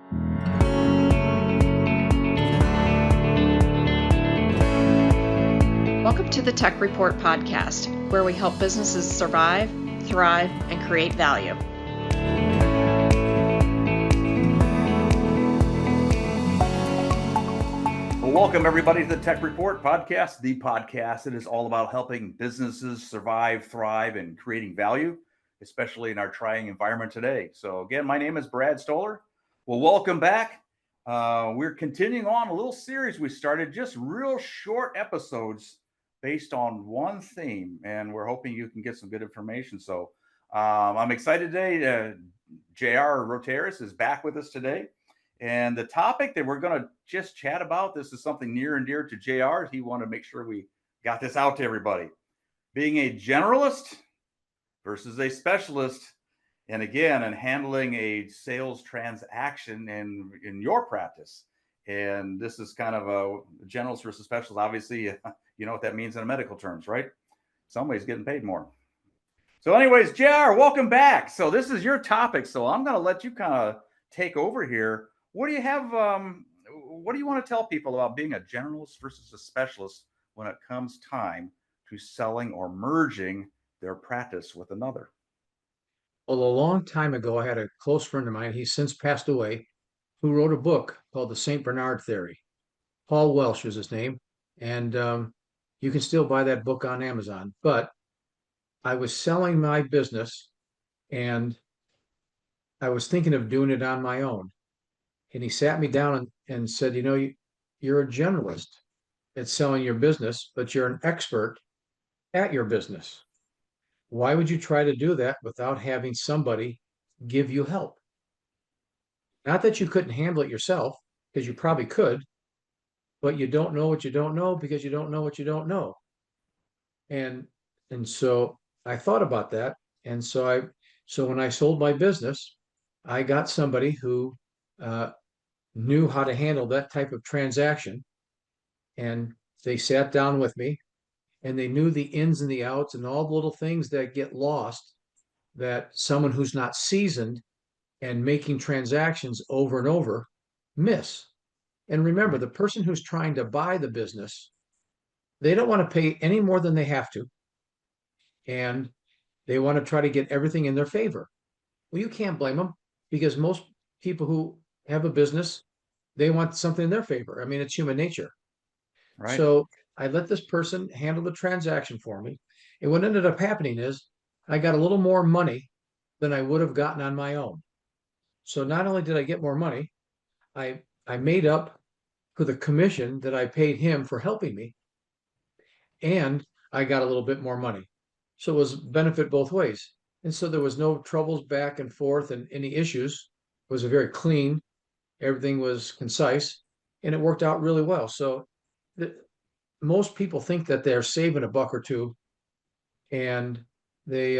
Welcome to the Tech Report podcast, where we help businesses survive, thrive, and create value. Well, welcome everybody to the Tech Report podcast, the podcast that is all about helping businesses survive, thrive, and creating value, especially in our trying environment today. So again, my name is Brad Stoller. Well, welcome back. We're continuing on a little series we started, just real short episodes based on one theme, and we're hoping you can get some good information. So I'm excited today. JR Roteris is back with us today. And the topic that we're going to just chat about, this is something near and dear to JR. He wanted to make sure we got this out to everybody. Being a generalist versus a specialist, and again, and handling a sales transaction in your practice. And this is kind of a generalist versus specialist. Obviously, you know what that means in medical terms, right? Somebody's getting paid more. So anyways, JR, welcome back. So this is your topic. So I'm going to let you kind of take over here. What do you have? What do you want to tell people about being a generalist versus a specialist when it comes time to selling or merging their practice with another? Well, a long time ago, I had a close friend of mine, he's since passed away, who wrote a book called The St. Bernard Theory. Paul Welsh is his name, and you can still buy that book on Amazon. But I was selling my business, and I was thinking of doing it on my own. And he sat me down and said, you know, you're a generalist at selling your business, but you're an expert at your business. Why would you try to do that without having somebody give you help? Not that you couldn't handle it yourself, because you probably could, but you don't know what you don't know because you don't know what you don't know. And so I thought about that. And so when I sold my business, I got somebody who knew how to handle that type of transaction. And they sat down with me and they knew the ins and the outs and all the little things that get lost that someone who's not seasoned and making transactions over and over miss. And remember, the person who's trying to buy the business, they don't want to pay any more than they have to. And they want to try to get everything in their favor. Well, you can't blame them, because most people who have a business, they want something in their favor. I mean, it's human nature. Right. So I let this person handle the transaction for me. And what ended up happening is I got a little more money than I would have gotten on my own. So not only did I get more money, I made up for the commission that I paid him for helping me, and I got a little bit more money. So it was benefit both ways. And so there was no troubles back and forth and any issues. It was a very clean, everything was concise, and it worked out really well. So most people think that they're saving a buck or two, and they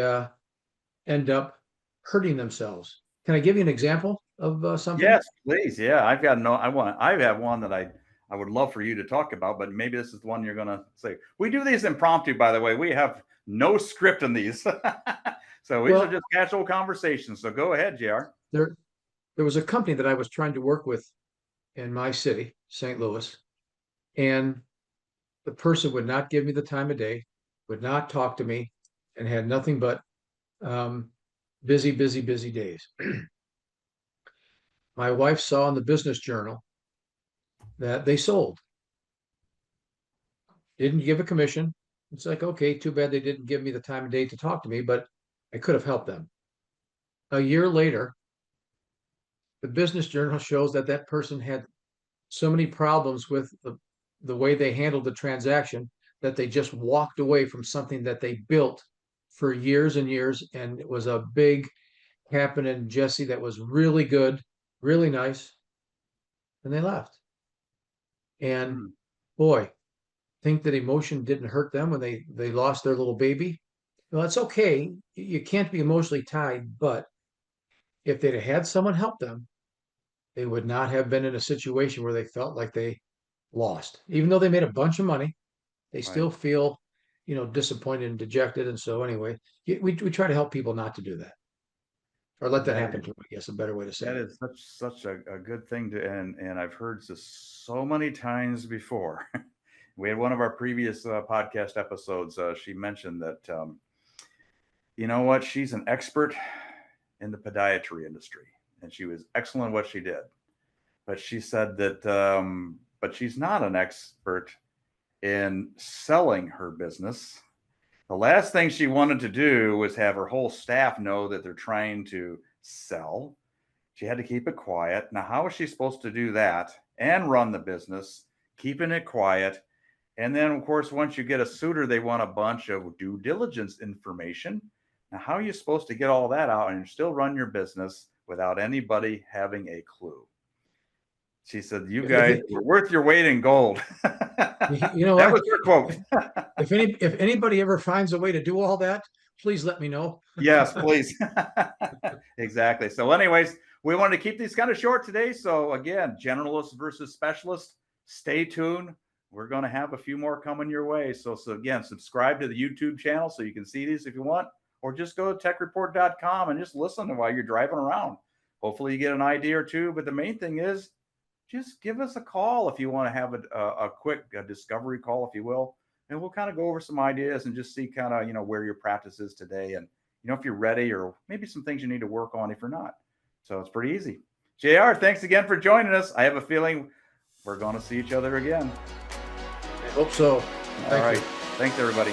end up hurting themselves. Can I give you an example of something? Yes, please. Yeah, I have one that I would love for you to talk about, but maybe this is the one you're going to say. We do these impromptu, by the way. We have no script in these. So these are just casual conversations. So go ahead, JR. There was a company that I was trying to work with in my city, St. Louis, and the person would not give me the time of day, would not talk to me, and had nothing but busy days. My wife saw in the business journal that they sold. Didn't give a commission. It's like, okay, too bad they didn't give me the time of day to talk to me, but I could have helped them. A year later, the business journal shows that that person had so many problems with the way they handled the transaction that they just walked away from something that they built for years and years. And it was a big happening, Jesse, that was really good, really nice. And they left. And boy, think that emotion didn't hurt them when they lost their little baby. Well, that's okay. You can't be emotionally tied, but if they'd have had someone help them, they would not have been in a situation where they felt like they lost. Even though they made a bunch of money, they still feel, disappointed and dejected. And so anyway, we try to help people not to do that. or let that happen to them, I guess a better way to say That it. is such a good thing to, and I've heard this so many times before. We had one of our previous podcast episodes. She mentioned that you know what, she's an expert in the podiatry industry, and she was excellent at what she did. But she said that, but she's not an expert in selling her business. The last thing she wanted to do was have her whole staff know that they're trying to sell. She had to keep it quiet. Now, how is she supposed to do that and run the business, keeping it quiet? And then, of course, once you get a suitor, they want a bunch of due diligence information. Now, how are you supposed to get all that out and still run your business without anybody having a clue? She said, "You guys were worth your weight in gold." You know That what? was her quote. If anybody ever finds a way to do all that, please let me know. Yes, please. Exactly. So, anyways, we wanted to keep these kind of short today. So, again, generalist versus specialist. Stay tuned. We're going to have a few more coming your way. So again, subscribe to the YouTube channel so you can see these if you want, or just go to techreport.com and just listen while you're driving around. Hopefully, you get an idea or two. But the main thing is, just give us a call if you want to have a quick discovery call, if you will, and we'll kind of go over some ideas and just see kind of, where your practice is today, and if you're ready, or maybe some things you need to work on if you're not. So it's pretty easy. JR, thanks again for joining us. I have a feeling we're going to see each other again. I hope so. All right. Thanks, everybody.